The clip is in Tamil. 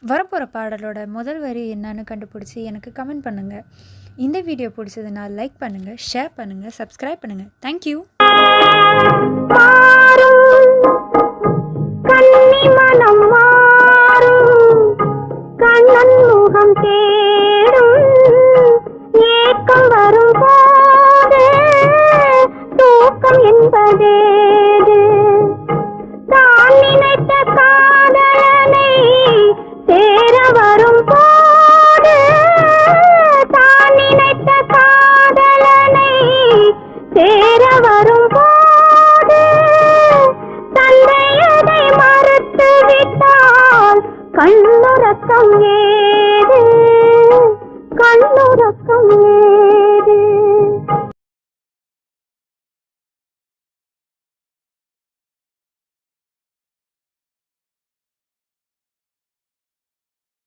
வரப்போகிற பாடலோட முதல் வரி என்னன்னு கண்டுபிடிச்சி எனக்கு கமெண்ட் பண்ணுங்கள். இந்த வீடியோ பிடிச்சதுன்னா லைக் பண்ணுங்கள், ஷேர் பண்ணுங்கள், சப்ஸ்கிரைப் பண்ணுங்கள். தேங்க்யூ. கண்ணன் முகம் தேடும் ஏக்கம் வரும் போது தூக்கம் என்பதேது? தான் நினைத்த காதலனை சேர வரும் போது, தான் நினைத்த காதலனை சேர வரும் போது தந்தையதை மறுத்து விட்டால் கண்ணுறக்கம் ஏது? கண்ணுறக்கம் ஏது?